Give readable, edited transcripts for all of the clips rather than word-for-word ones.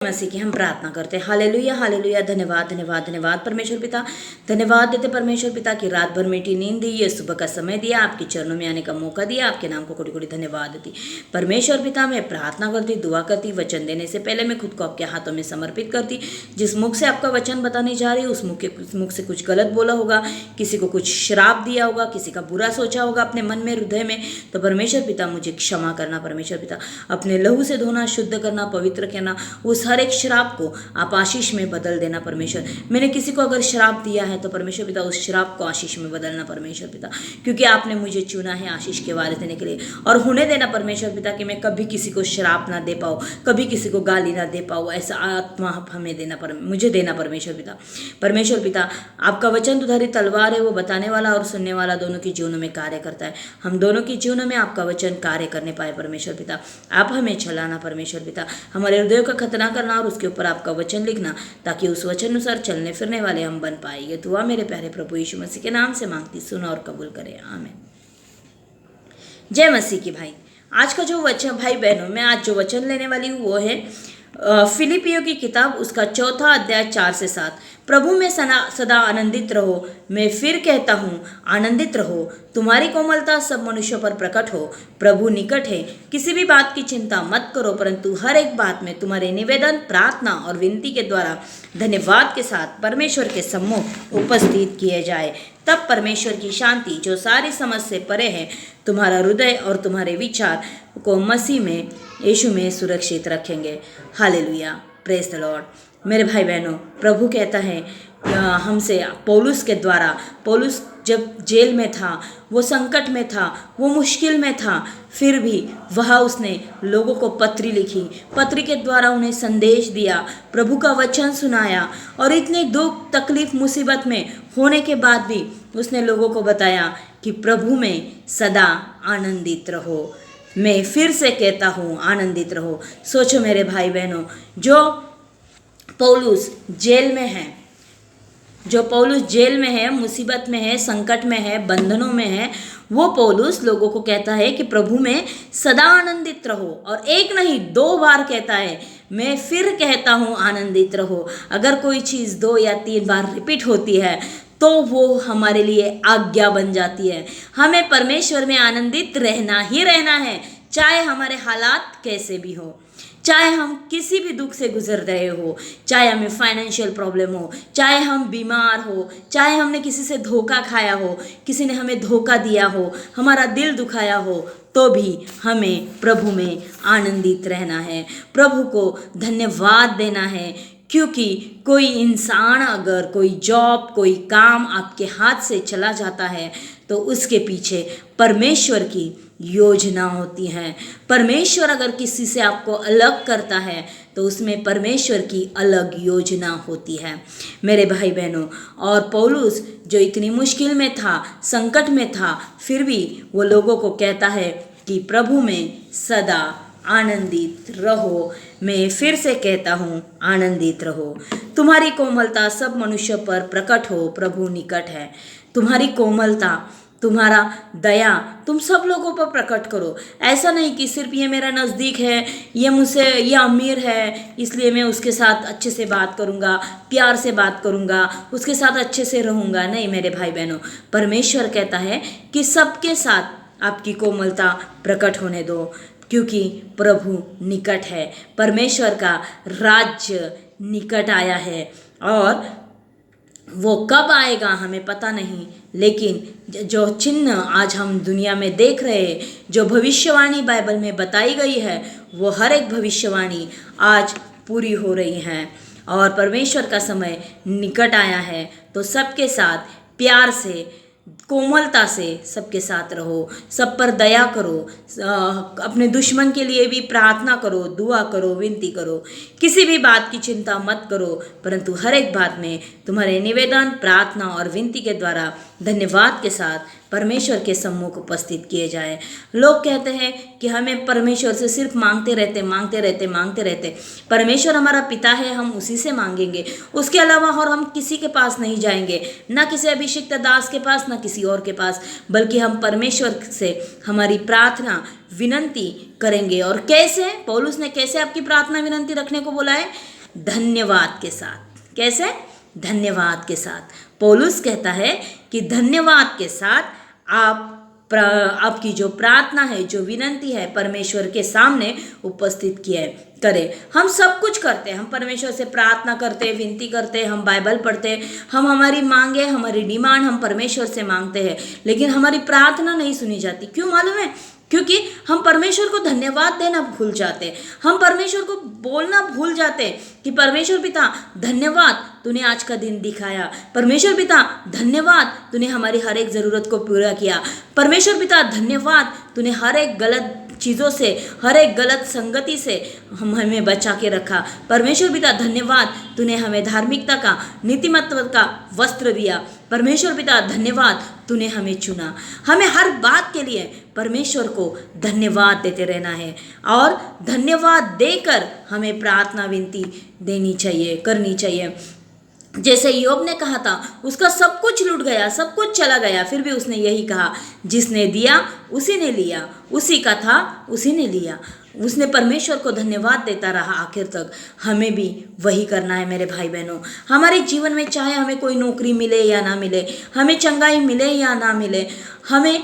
मसीह की हम प्रार्थना करते हैं। Hallelujah hallelujah. धन्यवाद धन्यवाद धन्यवाद परमेश्वर पिता। धन्यवाद देते परमेश्वर पिता की रात भर मीठी नींद दी, ये सुबह का समय दिया, आपके चरणों में आने का मौका दिया, आपके नाम को कोटि कोटि धन्यवाद देती परमेश्वर पिता। मैं प्रार्थना करती, दुआ करती, वचन देने से पहले मैं खुद को आपके हाथों में समर्पित करती। जिस मुख से आपका वचन बताने जा रही है उस मुख से कुछ गलत बोला होगा, किसी को कुछ श्राप दिया होगा, किसी का बुरा सोचा होगा अपने मन में, हृदय में, तो परमेश्वर पिता मुझे क्षमा करना। परमेश्वर पिता अपने लहू से धोना, शुद्ध करना, पवित्र करना। उस हर एक श्राप को आप आशीष में बदल देना परमेश्वर। मैंने किसी को अगर श्राप दिया है तो परमेश्वर पिता उस श्राप को आशीष में बदलना परमेश्वर पिता, क्योंकि आपने मुझे चुना है आशीष के वारिस देने के लिए। और होने देना परमेश्वर पिता कि मैं कभी किसी को श्राप ना दे पाऊँ, कभी किसी को गाली ना दे पाऊँ, ऐसा आत्मा हमें देना, मुझे देना परमेश्वर पिता। परमेश्वर पिता आपका वचन दुधारी तलवार है, वो बताने वाला और सुनने वाला दोनों के जीवनों में कार्य करता है। हम दोनों के जीवनों में आपका वचन कार्य करने पाए परमेश्वर पिता। आप हमें चलाना परमेश्वर पिता, हमारे हृदय का खतना करना और उसके ऊपर आपका वचन लिखना, ताकि उस वचन अनुसार चलने फिरने वाले हम बन पाए। ये दुआ मेरे प्यारे प्रभु यीशु मसीह के नाम से मांगती, सुना और कबूल करें, आमीन। जय मसीह की भाई। आज का जो वचन, भाई बहनों, मैं आज जो वचन लेने वाली हूँ वो है फिलिपियों की किताब, उसका 4 अध्याय 4 से 7। प्रभु में सदा आनंदित रहो। मैं फिर कहता हूँ आनंदित रहो। तुम्हारी कोमलता सब मनुष्यों पर प्रकट हो। प्रभु निकट है। किसी भी बात की चिंता मत करो, परंतु हर एक बात में तुम्हारे निवेदन, प्रार्थना और विनती के द्वारा धन्यवाद के साथ परमेश्वर के सम्मुख उपस्थित किए जाए। तब परमेश्वर की शांति, जो सारी समझ से परे है, तुम्हारा हृदय और तुम्हारे विचार को मसीह में, यीशु में सुरक्षित रखेंगे। Hallelujah, praise the Lord. मेरे भाई बहनों, प्रभु कहता है हमसे पौलुस के द्वारा, पौलुस जब जेल में था, वो संकट में था, वो मुश्किल में था, फिर भी वह उसने लोगों को पत्री लिखी, पत्री के द्वारा उन्हें संदेश दिया, प्रभु का वचन सुनाया, और इतने दुख तकलीफ मुसीबत में होने के बाद भी उसने लोगों को बताया कि प्रभु में सदा आनंदित रहो। मैं फिर से कहता हूँ आनंदित रहो। सोचो मेरे भाई बहनों, जो पौलुस जेल में है, जो पौलुस जेल में है, मुसीबत में है, संकट में है, बंधनों में है, वो पौलुस लोगों को कहता है कि प्रभु में सदा आनंदित रहो। और एक नहीं 2 बार कहता है, मैं फिर कहता हूँ आनंदित रहो। अगर कोई चीज़ 2 या 3 बार रिपीट होती है तो वो हमारे लिए आज्ञा बन जाती है। हमें परमेश्वर में आनंदित रहना ही रहना है, चाहे हमारे हालात कैसे भी हो, चाहे हम किसी भी दुख से गुजर रहे हो, चाहे हमें फाइनेंशियल प्रॉब्लम हो, चाहे हम बीमार हो, चाहे हमने किसी से धोखा खाया हो, किसी ने हमें धोखा दिया हो, हमारा दिल दुखाया हो, तो भी हमें प्रभु में आनंदित रहना है, प्रभु को धन्यवाद देना है। क्योंकि कोई इंसान, अगर कोई जॉब, कोई काम आपके हाथ से चला जाता है तो उसके पीछे परमेश्वर की योजना होती है। परमेश्वर अगर किसी से आपको अलग करता है तो उसमें परमेश्वर की अलग योजना होती है मेरे भाई बहनों। और पौलुस जो इतनी मुश्किल में था, संकट में था, फिर भी वो लोगों को कहता है कि प्रभु में सदा आनंदित रहो। मैं फिर से कहता हूँ आनंदित रहो। तुम्हारी कोमलता सब मनुष्यों पर प्रकट हो। प्रभु निकट है। तुम्हारी कोमलता, तुम्हारा दया तुम सब लोगों पर प्रकट करो। ऐसा नहीं कि सिर्फ ये मेरा नज़दीक है, ये मुझसे, ये अमीर है, इसलिए मैं उसके साथ अच्छे से बात करूँगा, प्यार से बात करूँगा, उसके साथ अच्छे से रहूँगा। नहीं मेरे भाई बहनों, परमेश्वर कहता है कि सबके साथ आपकी कोमलता प्रकट होने दो, क्योंकि प्रभु निकट है। परमेश्वर का राज्य निकट आया है, और वो कब आएगा हमें पता नहीं, लेकिन जो चिन्ह आज हम दुनिया में देख रहे हैं, जो भविष्यवाणी बाइबल में बताई गई है, वो हर एक भविष्यवाणी आज पूरी हो रही है। और परमेश्वर का समय निकट आया है, तो सबके साथ प्यार से, कोमलता से सबके साथ रहो, सब पर दया करो, अपने दुश्मन के लिए भी प्रार्थना करो, दुआ करो, विनती करो। किसी भी बात की चिंता मत करो, परंतु हर एक बात में तुम्हारे निवेदन, प्रार्थना और विनती के द्वारा धन्यवाद के साथ परमेश्वर के सम्मुख उपस्थित किए जाए। लोग कहते हैं कि हमें परमेश्वर से सिर्फ मांगते रहते। परमेश्वर हमारा पिता है, हम उसी से मांगेंगे, उसके अलावा और हम किसी के पास नहीं जाएंगे, ना किसी अभिषिक्त दास के पास, ना किसी और के पास, बल्कि हम परमेश्वर से हमारी प्रार्थना विनंती करेंगे। और कैसे? पौलुस ने कैसे आपकी प्रार्थना विनंती रखने को बोला है? धन्यवाद के साथ। कैसे? धन्यवाद के साथ। पौलुस कहता है कि धन्यवाद के साथ आपकी जो प्रार्थना है, जो विनंती है, परमेश्वर के सामने उपस्थित करें। हम सब कुछ करते हैं, हम परमेश्वर से प्रार्थना करते, विनती करते, हम बाइबल पढ़ते, हम हमारी मांगे, हमारी डिमांड हम परमेश्वर से मांगते हैं, लेकिन हमारी प्रार्थना नहीं सुनी जाती। क्यों मालूम है? क्योंकि हम परमेश्वर को धन्यवाद देना भूल जाते, हम परमेश्वर को बोलना भूल जाते कि परमेश्वर पिता धन्यवाद, तूने आज का दिन दिखाया। परमेश्वर पिता धन्यवाद, तूने हमारी हर एक ज़रूरत को पूरा किया। परमेश्वर पिता धन्यवाद, तूने हर एक गलत चीज़ों से, हर एक गलत संगति से हमें बचा के रखा। परमेश्वर पिता धन्यवाद, तूने हमें धार्मिकता का, नीतिमत्व का वस्त्र दिया। परमेश्वर पिता धन्यवाद, तूने हमें चुना। हमें हर बात के लिए परमेश्वर को धन्यवाद देते रहना है और धन्यवाद देकर हमें प्रार्थना विनती देनी चाहिए, करनी चाहिए। जैसे योब ने कहा था, उसका सब कुछ लूट गया, सब कुछ चला गया, फिर भी उसने यही कहा, जिसने दिया उसी ने लिया, उसी का था उसी ने लिया। उसने परमेश्वर को धन्यवाद देता रहा आखिर तक। हमें भी वही करना है मेरे भाई बहनों। हमारे जीवन में चाहे हमें कोई नौकरी मिले या ना मिले, हमें चंगाई मिले या ना मिले, हमें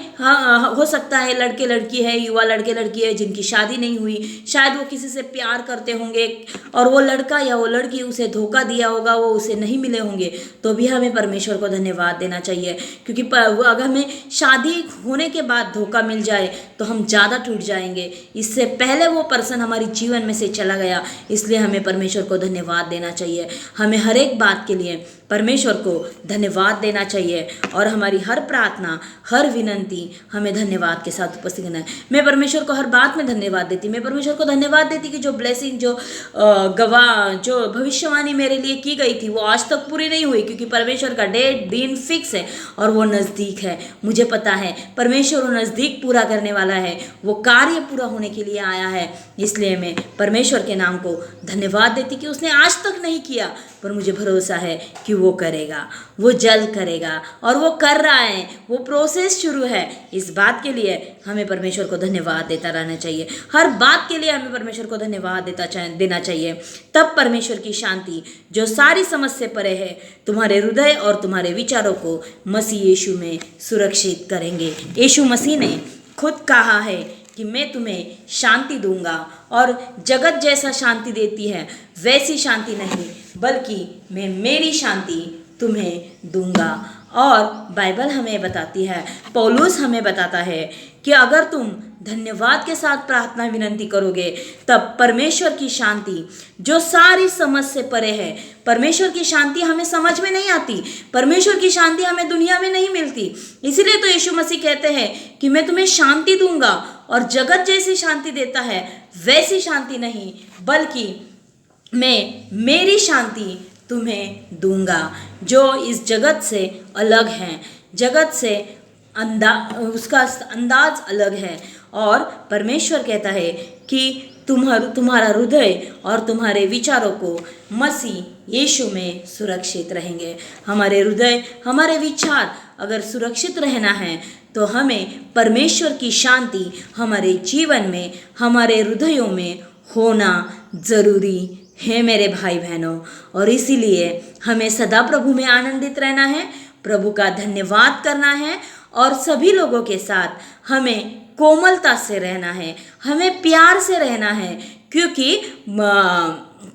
हो सकता है लड़के लड़की है, युवा लड़के लड़की है जिनकी शादी नहीं हुई, शायद वो किसी से प्यार करते होंगे और वो लड़का या वो लड़की उसे धोखा दिया होगा, वो उसे नहीं मिले होंगे, तो भी हमें परमेश्वर को धन्यवाद देना चाहिए। क्योंकि अगर हमें शादी होने के बाद धोखा मिल जाए तो हम ज़्यादा टूट जाएंगे। इससे पहले वो पर्सन हमारे जीवन में से चला गया, इसलिए हमें परमेश्वर को धन्यवाद देना चाहिए। हमें हर एक बात के लिए परमेश्वर को धन्यवाद देना चाहिए और हमारी हर प्रार्थना, हर विनंती हमें धन्यवाद के साथ उपस्थित करना है। मैं परमेश्वर को हर बात में धन्यवाद देती, मैं परमेश्वर को धन्यवाद देती कि जो ब्लेसिंग, जो भविष्यवाणी मेरे लिए की गई थी वो आज तक पूरी नहीं हुई, क्योंकि परमेश्वर का दिन फिक्स है और वो नज़दीक है। मुझे पता है परमेश्वर वो नज़दीक पूरा करने वाला है, वो कार्य पूरा होने के लिए आया है। इसलिए मैं परमेश्वर के नाम को धन्यवाद देती कि उसने आज तक नहीं किया, पर मुझे भरोसा है कि वो करेगा, वो जल्द करेगा और वो कर रहा है, वो प्रोसेस शुरू है। इस बात के लिए हमें परमेश्वर को धन्यवाद देता रहना चाहिए। हर बात के लिए हमें परमेश्वर को धन्यवाद देना चाहिए। तब परमेश्वर की शांति जो सारी समझ से परे है, तुम्हारे हृदय और तुम्हारे विचारों को मसीह यीशु में सुरक्षित करेंगे। यीशु मसीह ने खुद कहा है कि मैं तुम्हें शांति दूंगा, और जगत जैसा शांति देती है वैसी शांति नहीं, बल्कि मैं मेरी शांति तुम्हें दूंगा। और बाइबल हमें बताती है, पौलुस हमें बताता है कि अगर तुम धन्यवाद के साथ प्रार्थना विनंती करोगे, तब परमेश्वर की शांति जो सारी समझ से परे है, परमेश्वर की शांति हमें समझ में नहीं आती, परमेश्वर की शांति हमें दुनिया में नहीं मिलती। इसीलिए तो यीशु मसीह कहते हैं कि मैं तुम्हें शांति दूंगा, और जगत जैसी शांति देता है वैसी शांति नहीं, बल्कि मैं मेरी शांति तुम्हें दूंगा, जो इस जगत से अलग है। जगत से उसका अंदाज अलग है। और परमेश्वर कहता है कि तुम्हारा हृदय और तुम्हारे विचारों को मसीह यीशु में सुरक्षित रहेंगे। हमारे हृदय, हमारे विचार अगर सुरक्षित रहना है तो हमें परमेश्वर की शांति हमारे जीवन में, हमारे हृदयों में होना ज़रूरी है मेरे भाई बहनों। और इसीलिए हमें सदा प्रभु में आनंदित रहना है, प्रभु का धन्यवाद करना है, और सभी लोगों के साथ हमें कोमलता से रहना है, हमें प्यार से रहना है। क्योंकि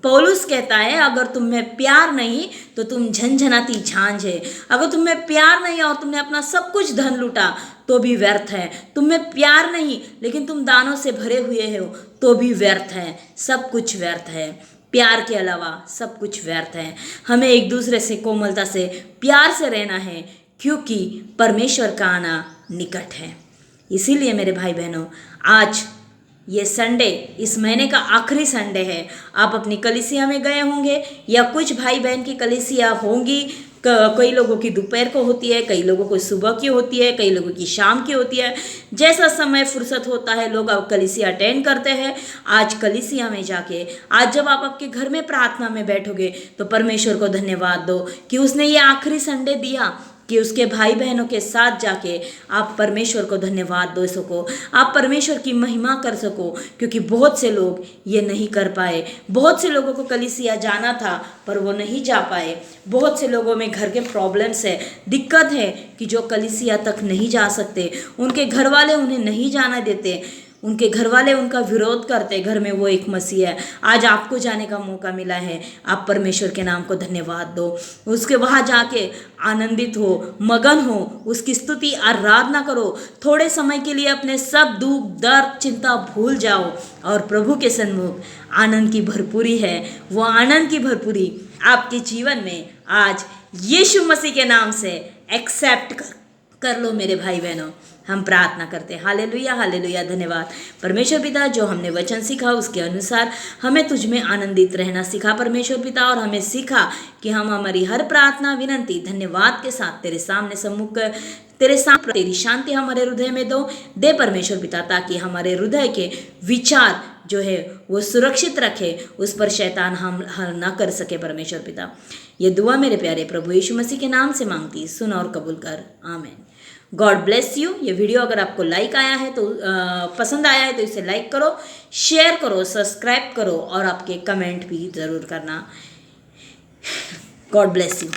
पौलुस कहता है, अगर तुम्हें प्यार नहीं तो तुम झंझनाती झांझ है। अगर तुम्हें प्यार नहीं और तुमने अपना सब कुछ धन लूटा तो भी व्यर्थ है। तुम्हें प्यार नहीं लेकिन तुम दानों से भरे हुए हो तो भी व्यर्थ है। सब कुछ व्यर्थ है, प्यार के अलावा सब कुछ व्यर्थ है। हमें एक दूसरे से कोमलता से, प्यार से रहना है, क्योंकि परमेश्वर का आना निकट है। इसीलिए मेरे भाई बहनों, आज ये संडे, इस महीने का आखिरी संडे है। आप अपनी कलीसिया में गए होंगे या कुछ भाई बहन की कलीसिया होंगी कई लोगों की दोपहर को होती है, कई लोगों को सुबह की होती है, कई लोगों की शाम की होती है। जैसा समय फुर्सत होता है लोग अब कलीसिया अटेंड करते हैं। आज कलीसिया में जाके, आज जब आप आपके घर में प्रार्थना में बैठोगे तो परमेश्वर को धन्यवाद दो कि उसने ये आखिरी संडे दिया कि उसके भाई बहनों के साथ जाके आप परमेश्वर को धन्यवाद दो सको, आप परमेश्वर की महिमा कर सको, क्योंकि बहुत से लोग ये नहीं कर पाए। बहुत से लोगों को कलीसिया जाना था पर वो नहीं जा पाए। बहुत से लोगों में घर के प्रॉब्लम्स है, दिक्कत है कि जो कलीसिया तक नहीं जा सकते, उनके घर वाले उन्हें नहीं जाना देते, उनके घर वाले उनका विरोध करते। घर में वो एक मसीह है, आज आपको जाने का मौका मिला है, आप परमेश्वर के नाम को धन्यवाद दो, उसके वहाँ जाके आनंदित हो, मगन हो, उसकी स्तुति आराधना करो। थोड़े समय के लिए अपने सब दुख दर्द चिंता भूल जाओ और प्रभु के सन्मुख आनंद की भरपूरी है, वो आनंद की भरपूरी आपके जीवन में आज यीशु मसीह के नाम से एक्सेप्ट कर लो मेरे भाई बहनों। हम प्रार्थना करते हैं। Hallelujah hallelujah. धन्यवाद परमेश्वर पिता, जो हमने वचन सीखा उसके अनुसार हमें तुझ में आनंदित रहना सीखा परमेश्वर पिता, और हमें सीखा कि हम हमारी हर प्रार्थना विनंती धन्यवाद के साथ तेरे सामने सम्मुख तेरे सामने तेरी शांति हमारे हृदय में दे परमेश्वर पिता, ताकि हमारे हृदय के विचार जो है वो सुरक्षित रखे, उस पर शैतान हमला ना कर सके परमेश्वर पिता। ये दुआ मेरे प्यारे प्रभु यीशु मसीह के नाम से मांगती, सुन और कबूल कर, आमीन। God bless you. ये वीडियो अगर आपको लाइक आया है तो पसंद आया है तो इसे लाइक करो, शेयर करो, सब्सक्राइब करो और आपके कमेंट भी ज़रूर करना। God bless you.